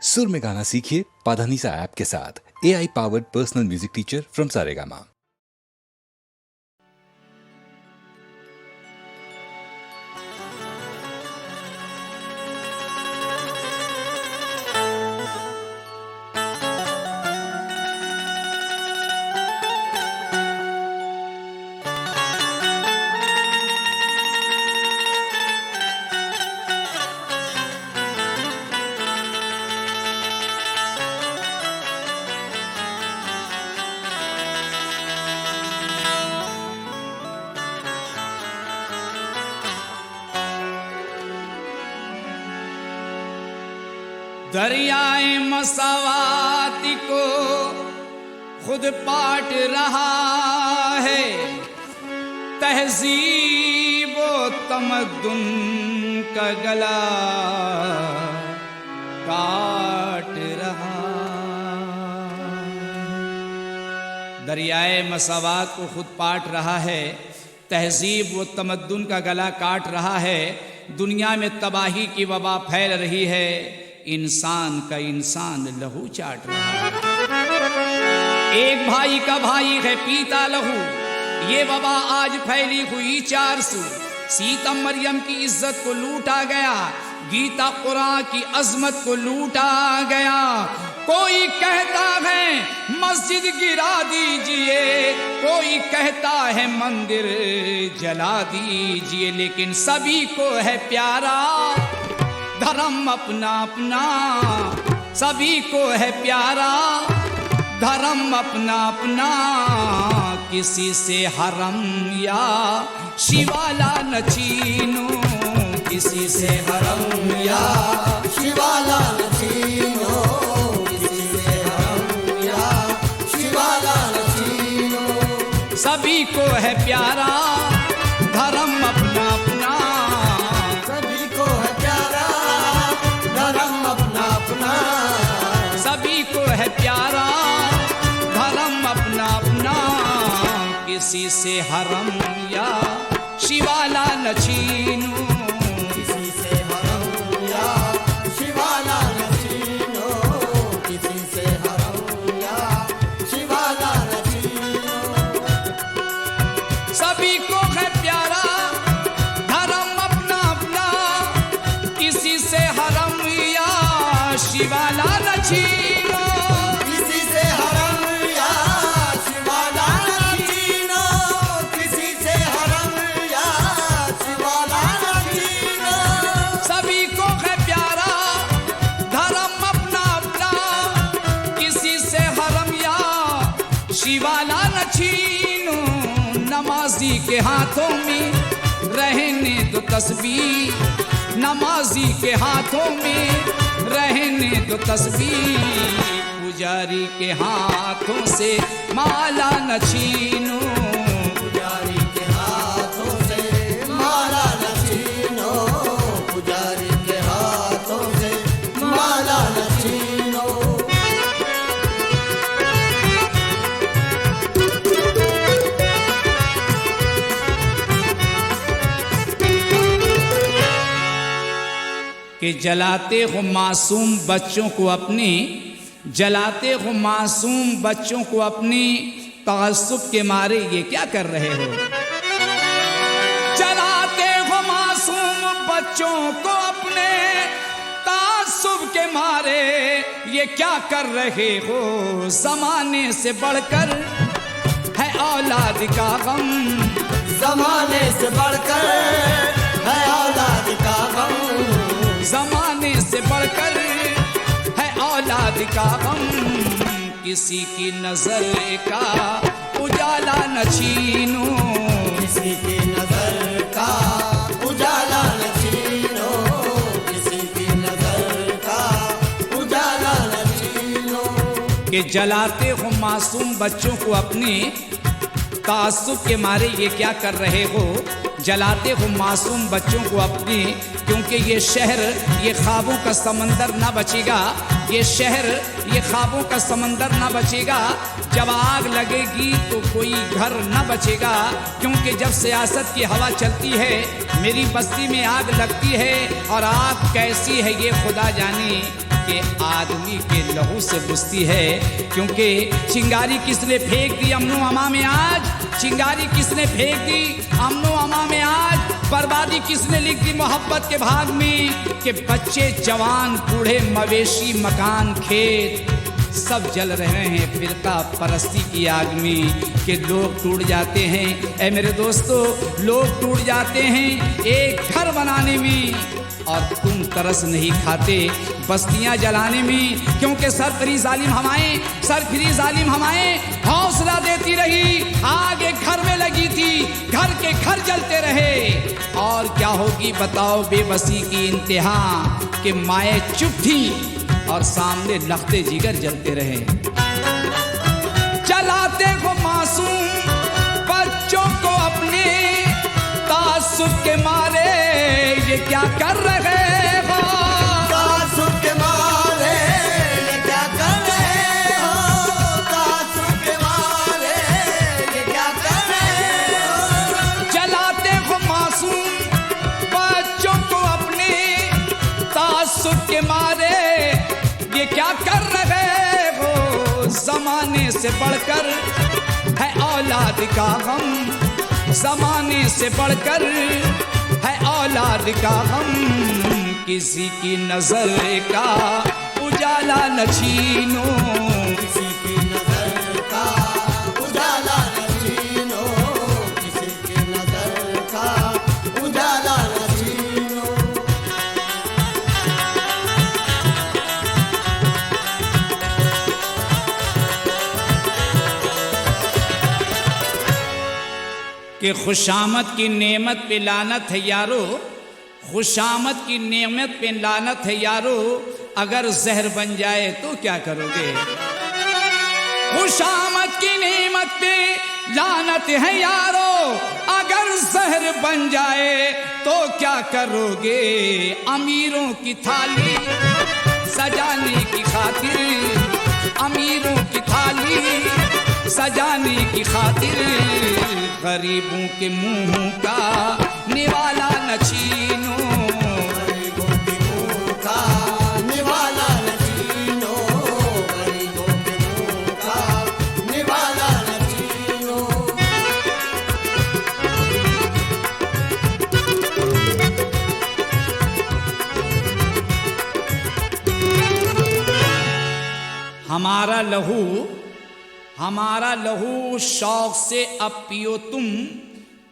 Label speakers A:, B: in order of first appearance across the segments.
A: सुर में गाना सीखिए पाधानीसा ऐप के साथ। AI powered personal music teacher from Saregama.
B: दरियाए मसावाती को खुद पाट रहा है, तहजीब व तमद्दुन का गला काट रहा। दरियाए मसावात को खुद पाट रहा है, तहजीब व तमद्दुन का गला काट रहा है। दुनिया में तबाही की वबा फैल रही है, इंसान का इंसान लहू चाट रहा है। एक भाई का भाई है पीता लहू, ये वबा आज फैली हुई 400। सीता मरियम की इज्जत को लूटा गया, गीता कुरान की अजमत को लूटा गया। कोई कहता है मस्जिद गिरा दीजिए, कोई कहता है मंदिर जला दीजिए, लेकिन सभी को है प्यारा धर्म अपना अपना। सभी को है प्यारा धर्म अपना अपना। किसी से हरम या शिवाला न छीनो, किसी से हरम या शिवाला न छीनो, किसी से हरम या शिवाला न छीनो। सभी को है प्यारा धर्म अपना अपना। सभी को है प्यारा धर्म अपना अपना। सभी को है प्यारा धर्म अपना अपना। किसी से हरम या शिवाला न छीनो, किसी से हरम या शिवाला न छीनो, किसी से हरम या शिवाला न छीनो। सभी को है प्यारा धर्म अपना अपना। किसी से हरम या शिवाला न छीनो, किसी से हरम या शिवाला न छीनो, किसी से हरम या शिवाला न छीनो। सभी को है प्यारा धर्म अपना अपना। किसी से हरम या शिवाला न छीनो। नमाजी के हाथों में रहने दो तस्बीह, नमाजी के हाथों में रहने दो तस्बीह। पुजारी के हाथों से माला न छीनो, पुजारी के हाथों से माला न छीनो, पुजारी के हाथों से माला न छीनो। कि जलाते हो मासूम बच्चों को अपनी, जलाते हो मासूम बच्चों को अपनी तासुब के मारे ये क्या कर रहे हो। जलाते हो मासूम बच्चों को अपने तासुब के मारे ये क्या कर रहे हो। जमाने से बढ़कर है औलाद का गम, जमाने से बढ़कर है औलाद का गम। जमाने से बढ़कर है औलाद का गम। किसी की नजर का उजाला न छीनो, किसी की नजर का उजाला न छीनो, किसी की नजर का उजाला न छीनो। कि जलाते हो मासूम बच्चों को अपनी तासुब के मारे ये क्या कर रहे हो। जलाते हो मासूम बच्चों को अपनी, क्योंकि ये शहर ये ख्वाबों का समंदर ना बचेगा, ये शहर ये ख्वाबों का समंदर ना बचेगा। जब आग लगेगी तो कोई घर ना बचेगा, क्योंकि जब सियासत की हवा चलती है मेरी बस्ती में आग लगती है, और आग कैसी है ये खुदा जाने। के आदमी के लहू से बुझती है। क्योंकि चिंगारी किसने फेंक दी अमनो अमा में आज, चिंगारी किसने फेंक दी अमनो अमा में आज, बर्बादी किसने लिख दी मोहब्बत के भाग में कि बच्चे जवान बूढ़े मवेशी मकान खेत सब जल रहे हैं फिरका परस्ती की आग में। कि लोग टूट जाते हैं, ऐ मेरे दोस्तों लोग टूट जाते हैं एक घर बनाने में, और तुम तरस नहीं खाते बस्तियां जलाने में। क्योंकि सरफरी जालिम हमाएं, सरफरी जालिम हमाएं हौसला देती रही, आग एक घर में लगी थी, घर के घर जलते रहे। और क्या होगी बताओ बेबसी की इंतहा, कि माएँ चुप थी और सामने लखते जिगर जलते रहे। चलाते हो मासूम बच्चों को अपने तासुब के मारे, ये क्या कर रहे हो,
C: तासुब के मारे ये क्या कर रहे हो, तासुब के मारे ये क्या कर रहे हो।
B: चलाते हो मासूम बच्चों को अपने तासुब के मारे, ये क्या कर रहे हो। जमाने से बढ़कर है औलाद का गम, जमाने से बढ़कर है औलाद का गम, किसी की नजर का उजाला न छीनो,
C: किसी की नजर का उजाला न छीनो, किसी की नजर का उजाला न छीनो।
B: कि खुशामद की नेमत पे लानत है यारो, खुशामद की नेमत पे लानत है यारो, अगर जहर बन जाए तो क्या करोगे। खुशामद की नेमत पे लानत है यारो, अगर जहर बन जाए तो क्या करोगे। अमीरों की थाली सजाने की खातिर, अमीरों की थाली सजाने की खातिर, गरीबों के मुंह का निवाला न छीनो,
C: गरीबों के मुंह का निवाला न छीनो, गरीबों के मुंह का निवाला न छीनो। हमारा लहू शौक से अब पियो तुम,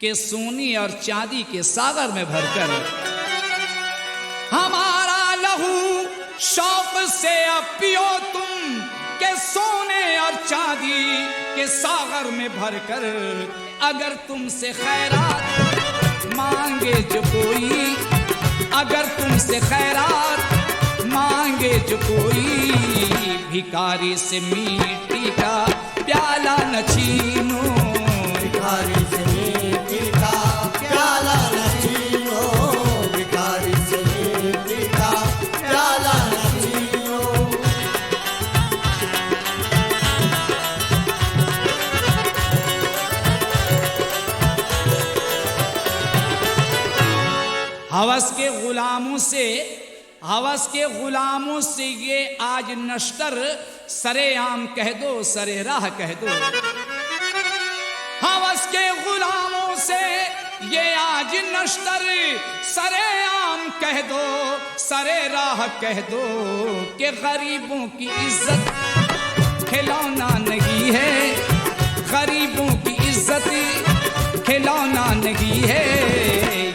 C: के सोने और चांदी के सागर में भरकर। हमारा लहू शौक से अब पियो तुम, के सोने और चांदी के सागर में भरकर। अगर तुमसे खैरात मांगे जो कोई, अगर तुमसे खैरात मांगे जो कोई, भिखारी से मिट्टी का प्याला न छीनो, भिखारी से मिट्टी का प्याला न छीनो, भिखारी से मिट्टी का प्याला न छीनो।
B: हवस के गुलामों से ये आज नश्तर, सरेआम कह दो सरे राह कह दो। हवस के गुलामों से ये आज नश्तर, सरेआम कह दो सरे राह कह दो, कि गरीबों की इज्जत खिलौना नहीं है, गरीबों की इज्जत खिलौना नहीं है।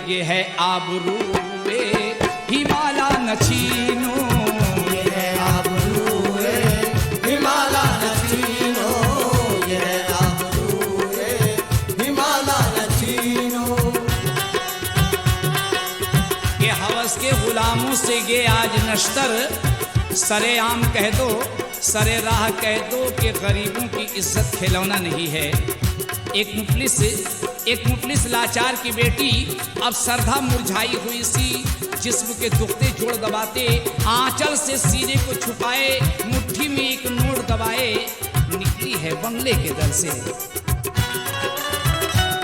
B: ये है आबरूए हिमाला न छीनो,
C: ये है आबरूए हिमाला न छीनो, ये है आबरूए हिमाला न छीनो।
B: ये हवस के गुलामों से ये आज नश्तर, सरेआम कह दो सरे राह कह दो, कि गरीबों की इज्जत खिलौना नहीं है। एक मुफलिस लाचार की बेटी अब सरधा मुरझाई हुई सी, जिस्म के दुखते जोड़ दबाते, आंचल से सीने को छुपाए, मुट्ठी में एक नोट दबाए, निकली है बंगले के दर से।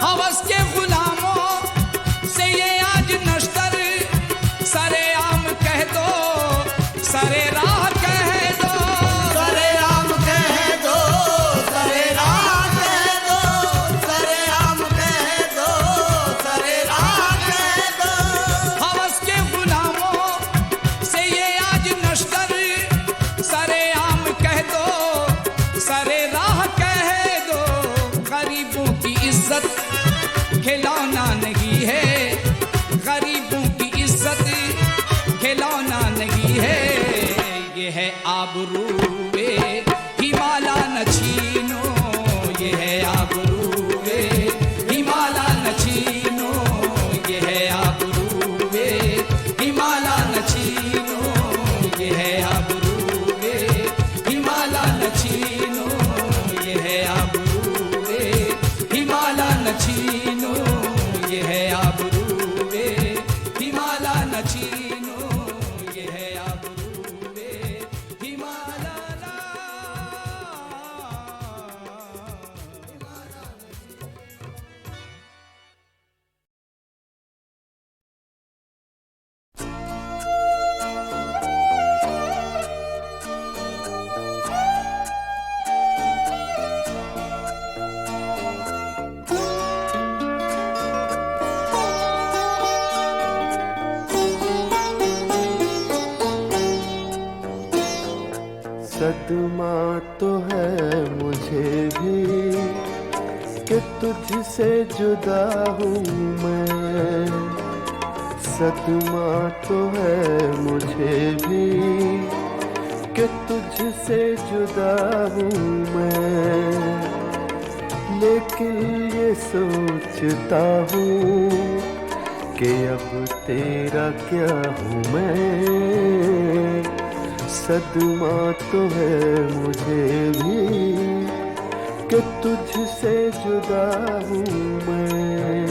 B: हवस के गुलामों से ये आज नश्तर, सरेआम कह दो सरे राह ये है आबरूए हिमाला न छीनो, ये है आबरूए हिमाला न छीनो, ये है आबरूए हिमाला न छीनो, ये है आबरूए हिमाला न छीनो, ये है आबरूए हिमाला न छीनो, ये है आबरूए हिमाला न छीनो, ये है आबरूए हिमाला ना।
D: सदमा तो है मुझे भी कि तुझसे जुदा हूँ मैं, सदमा तो है मुझे भी कि तुझसे जुदा हूँ मैं, लेकिन ये सोचता हूँ कि अब तेरा क्या हूँ मैं। सदमा तो है मुझे भी कि तुझसे जुदा हूँ मैं।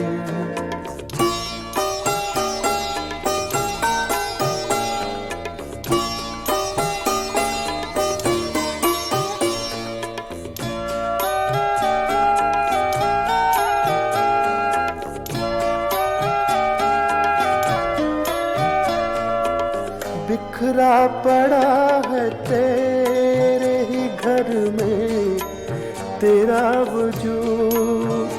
D: बिखरा पड़ा है तेरे ही घर में तेरा वजूद,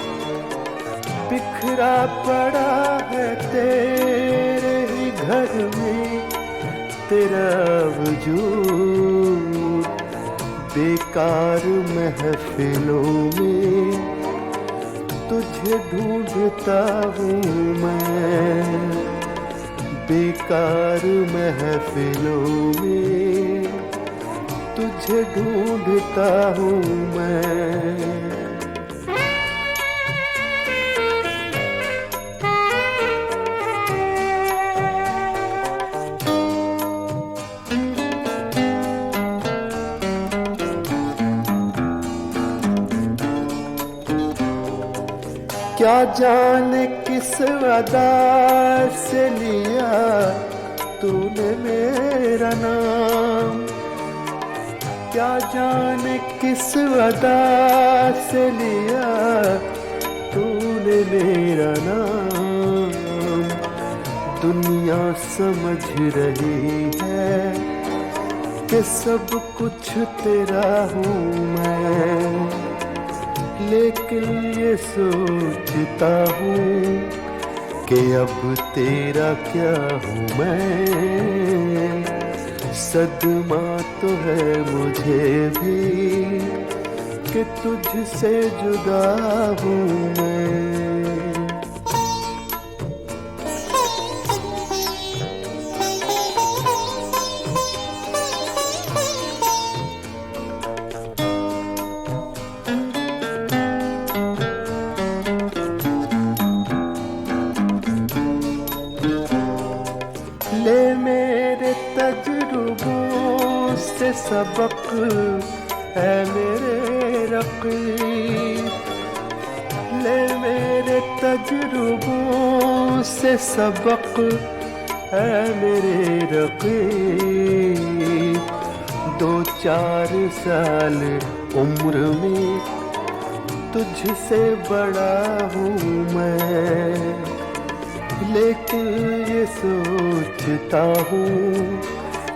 D: बिखरा पड़ा है तेरे ही घर में तेरा वजूद, बेकार महफिलों में तुझे ढूंढता हूँ मैं, बेकार महफिलों में तुझे ढूंढता हूँ मैं। क्या जाने किस अदा से लिया तूने मेरा नाम, क्या जाने किस अदा से लिया तूने मेरा नाम। दुनिया समझ रही है कि सब कुछ तेरा हूँ मैं, लेकिन ये सोचता हूँ कि अब तेरा क्या हूँ मैं। सदमा तो है मुझे भी कि तुझसे जुदा हूँ मैं। ले मेरे तजुर्बों से सबक है मेरे रक़ीब, ले मेरे तजुर्बों से सबक है मेरे रक़ीब। 2-4 साल उम्र में तुझसे बड़ा हूँ मैं, लेकिन ये सोचता हूँ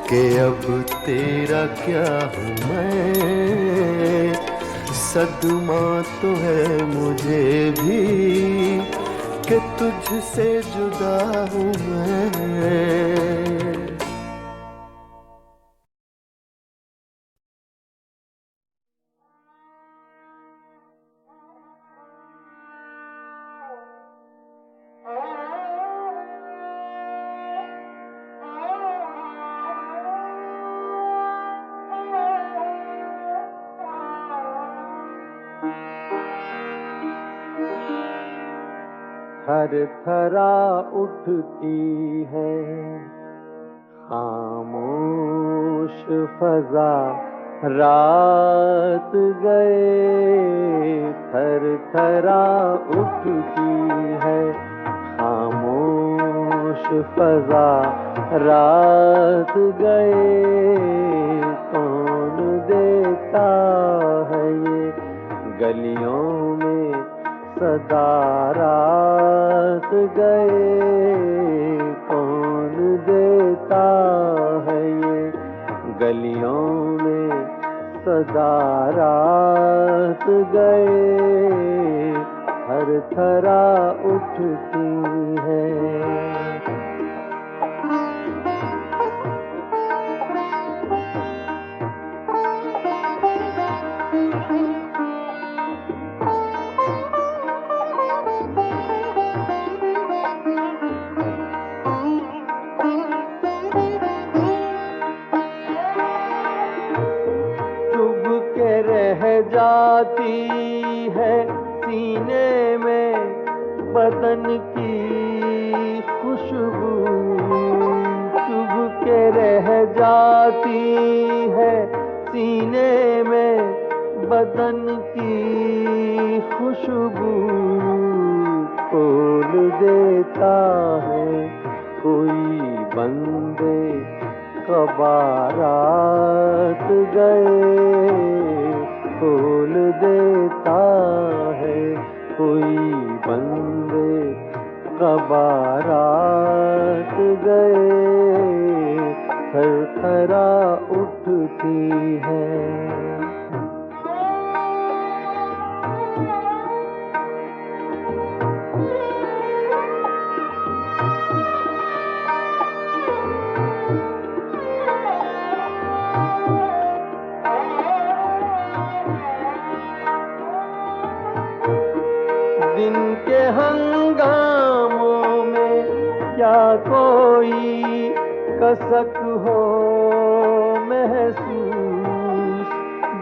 D: कि अब तेरा क्या हूँ मैं। सदमा तो है मुझे भी कि तुझसे जुदा हूँ मैं। थर थरा उठती है खामोश फजा, रात गए थर थरा उठती है खामोश फजा, रात गए कौन देता है ये गलियों में सदा, रात गए कौन देता है ये गलियों में सदा, रात गए थर थरा उठती है। जाती है सीने में बदन की खुशबू, चुभ के रह जाती है सीने में बदन की खुशबू, खोल देता है कोई बंदे कबारात गए, खोल देता है कोई बंदे कबारात गए थर थरा उठती है। दिन के हंगामों में क्या कोई कसक हो महसूस,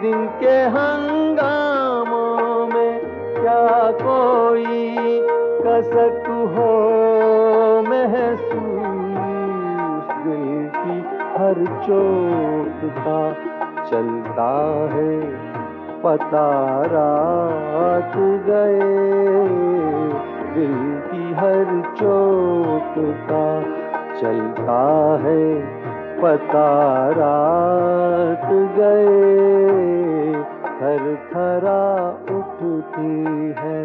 D: दिन के हंगामों में क्या कोई कसक हो महसूस, दिल की हर चोट का चलता है पता, रात गए दिल की हर चोट का चलता है पता, रात गए थर थरा उठती है।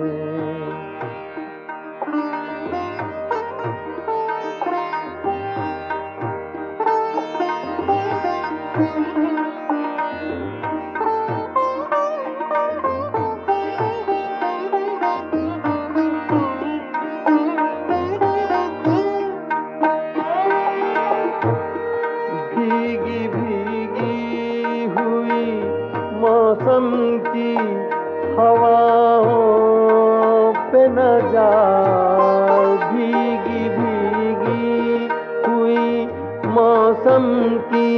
D: भीगी भीगी हुई मौसम की हवाओं पे न जा, भीगी भीगी हुई मौसम की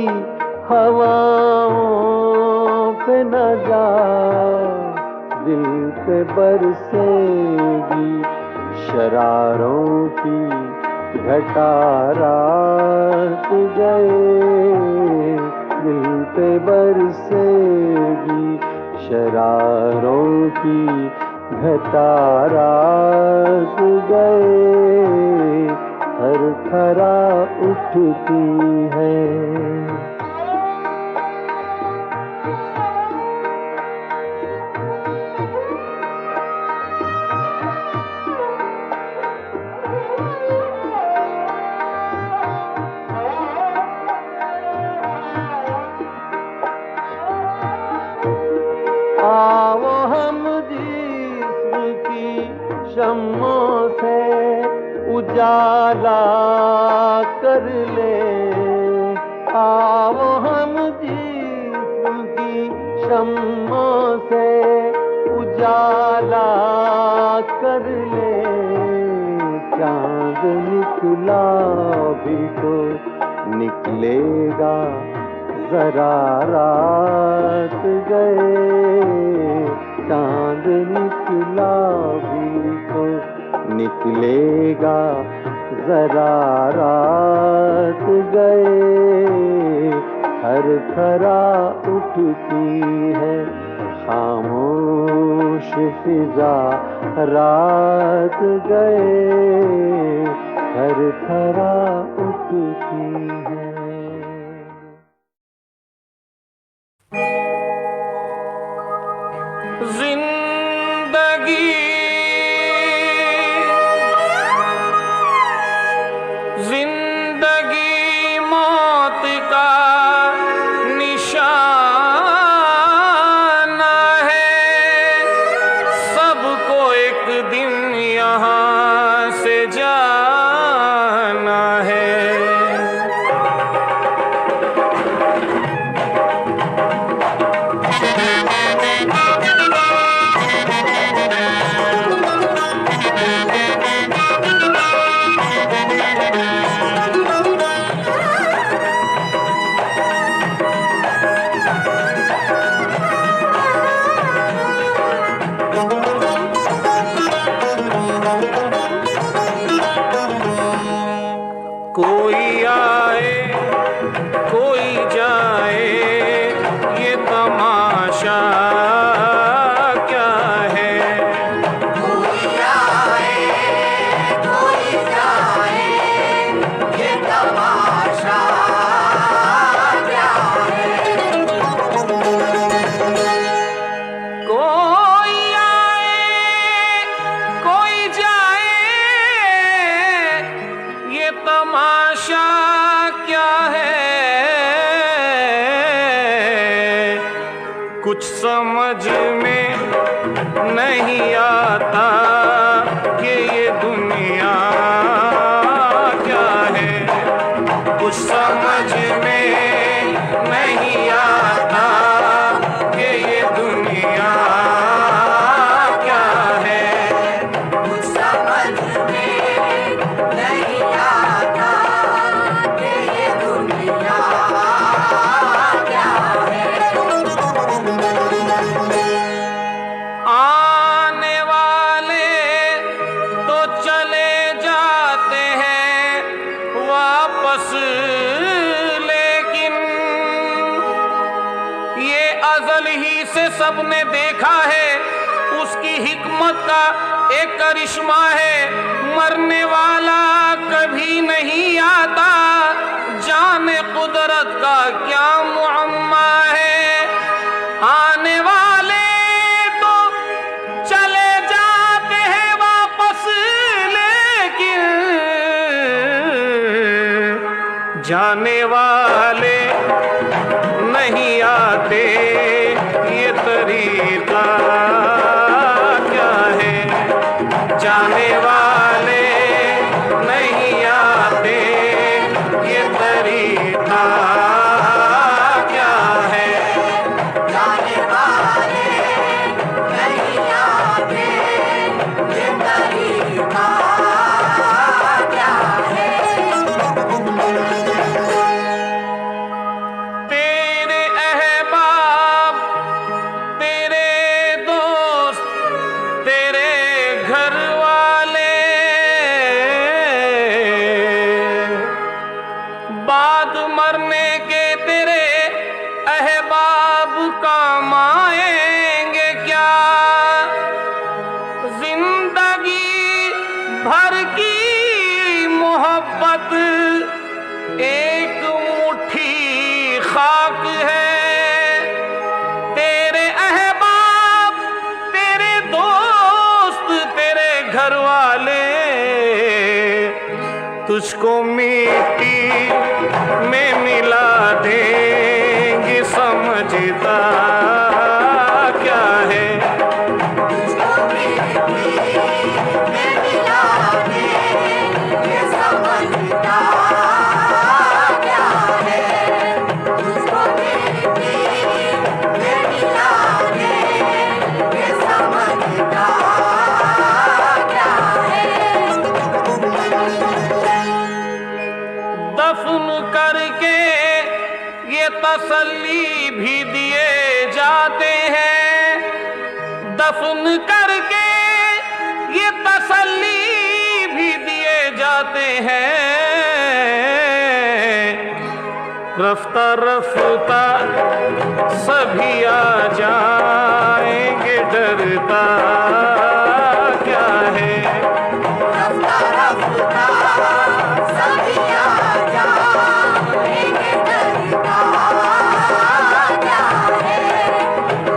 D: हवाओं पे न जा, दिल पे बरसेगी शरारों की घटा, रात गए दिल पे बरसेगी शरारों की घटा, रात गए थर थरा उठती है। आओ हम जिस्म की शम्मों से उजाला कर ले, आओ हम जिस्म की शम्मों से उजाला कर ले, चांद निकला भी तो निकलेगा जरा, रात गए चांद निकला भी तो निकलेगा जरा रात गए हर थरा उठती है खामोश फिजा रात गए हर थरा उठती है।
E: जिंदगी मौत का निशाना है, सबको एक दिन यहाँ से जाना है। कोई आए कोई जाए ये तमाशा क्या है।
C: कोई आए कोई जाए ये तमाशा क्या है।
E: कोई आए कोई जाए ये तमाशा क्या है। कुछ समझ में नहीं आता कि ये दुनिया क्या है। कुछ समझ में नहीं आता कि ये दुनिया क्या है।
C: कुछ समझ में नहीं आता कि ये दुनिया क्या है।
E: आने वाले तो चले जाते हैं वापस, लेकिन ये अज़ल ही से सबने देखा है, उसकी हिकमत का एक करिश्मा है। मरने वाला कभी नहीं आता, जाने कुदरत का क्या मुअम्मा है। आने वाले तो चले जाते हैं वापस, लेकिन जाने वाले नहीं आते, ये तरीका क्या है। जाने वाले नहीं आते, ये तरीका क्या है।
C: जाने वाले नहीं आते ये तरीका क्या है।
E: तेरे अहबाब, तेरे दोस्त, तेरे घर वाले बाद मरने के तेरे अहबाब काम आएंगे क्या। जिंदगी भर की मोहब्बत एक मुट्ठी खाक है। तेरे अहबाब, तेरे दोस्त, तेरे घर वाले तुझको मिट्टी में मिला देंगे, समझता क्या है।
C: तुझको मिट्टी में मिला दे ये समझता क्या है। तुझको मिट्टी में मिला दे ये समझता क्या है।
E: दफन करके ये तसल्ली भी दिए जाते हैं। दफन करके ये तसल्ली हैं, रफ्ता रफ्ता सभी आ जाएंगे, डरता क्या है।
C: रफ्ता रफ्ता सभी आ जाएंगे, डरता क्या है।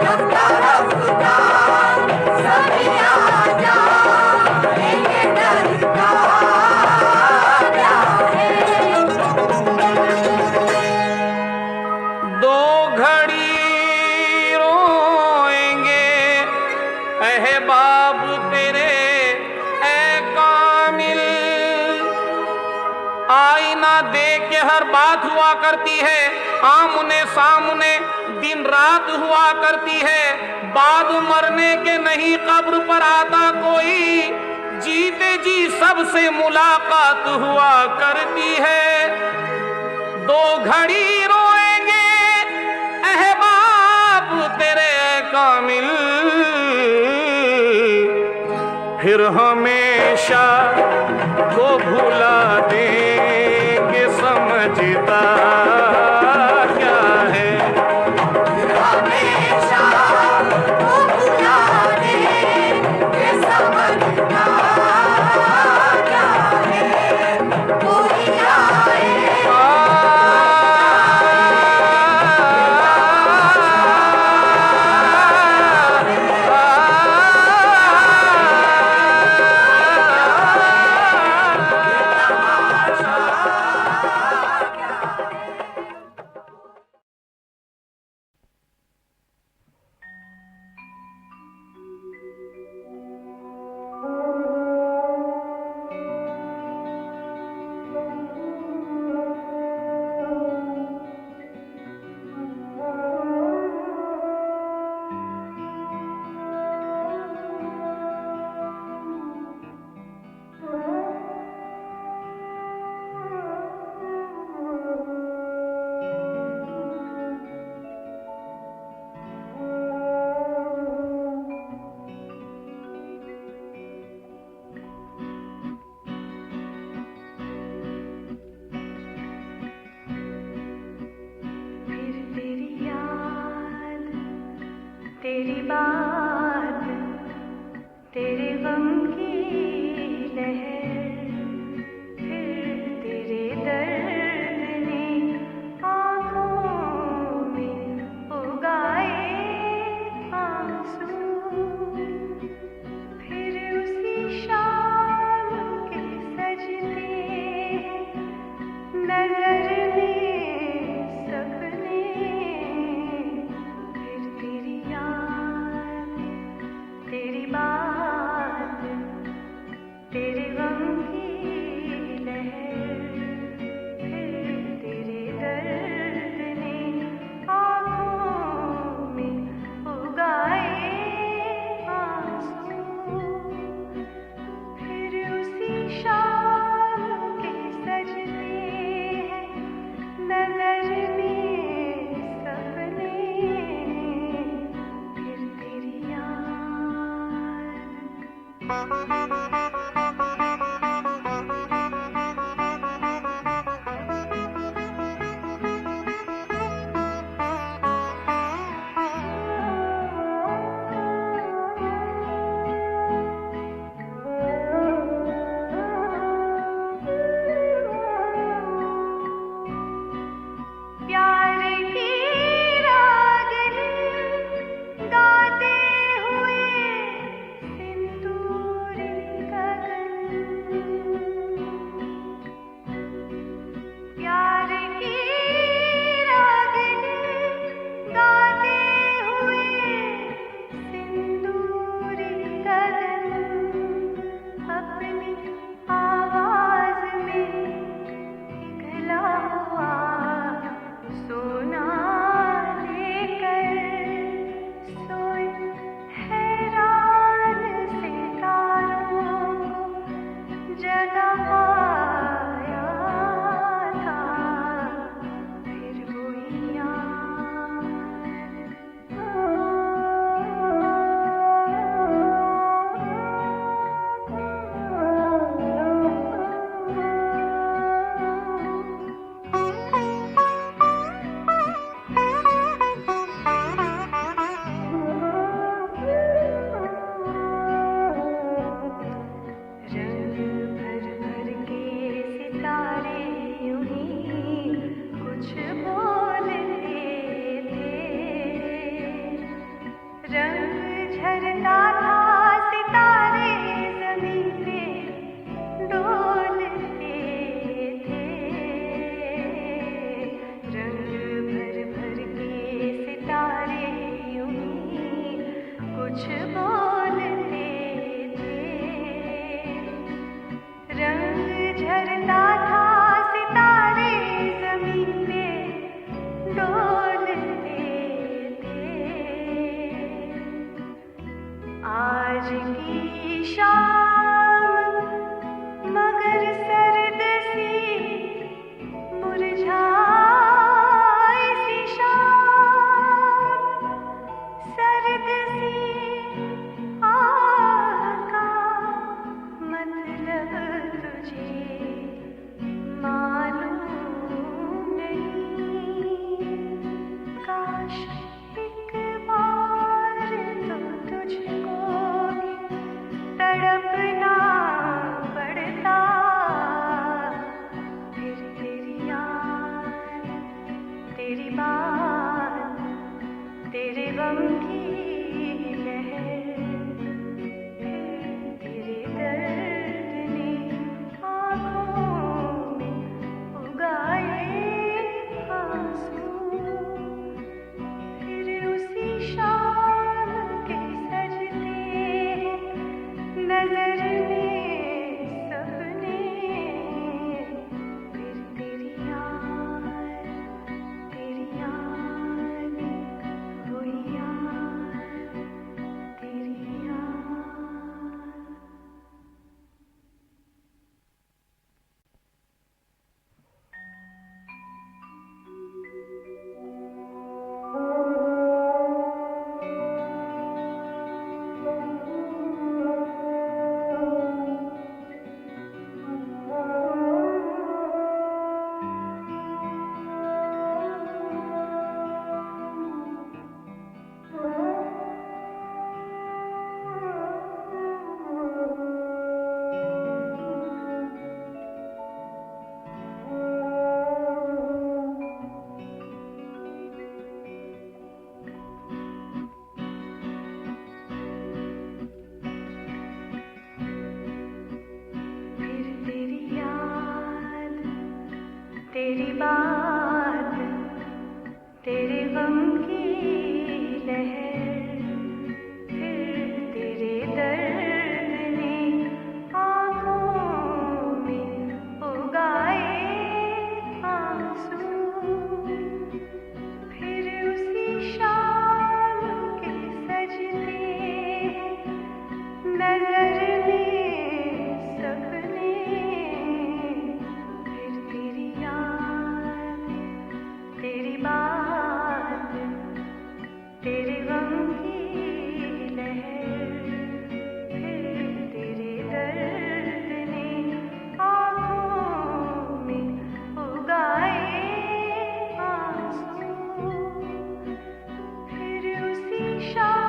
C: रफ्ता रफ्ता सभी आ जाएंगे, डरता क्या है।
E: दो घड़ी रोएंगे अहबाब तेरे ए कामिल, आईना देख के हर बात हुआ करती है, आमने सामने दिन रात हुआ करती है, बाद मरने के नहीं कब्र पर आता कोई, जीते जी सबसे मुलाकात हुआ करती है। दो घड़ी रोएंगे अहबाब तेरे कामिल, फिर हमेशा को भुला देंगे, समझता क्या है।
C: हमेशा वो भुला देंगे, समझता क्या है। कोई आए
F: तेरी बात, तेरे गम की लहर, फिर तेरे दर्द ने आँखों में उगाए आंसू, फिर उसी शाम के सजते नजर में सपने, फिर तेरी याद, तेरी बात, तेरे गम की लहर, फिर तेरे दर्द ने आँखों में उगाए आंसू, फिर उसी शाम के सजते हैं नजर में सपने, फिर तेरी प्यार की रागनी गाते हुए सिंदूरी, गम की लहर, तेरे दर्द ने आँखों में उगाए आंसू, फिर उसी शाम के सजते हैं नजर में सपने, फिर तेरी याद वो याद, तेरी याद। फिर तेरी याद, तेरी बात, तेरे गम की लहर, फिर तेरे दर्द ने आँखों में उगाए आंसू, फिर उसी शाम के सजते हैं नजर में सपने, फिर तेरी याद, तेरी बात, तेरे गम की लहर, फिर तेरे दर्द ने आँखों में उगाए आंसू, फिर उसी शाम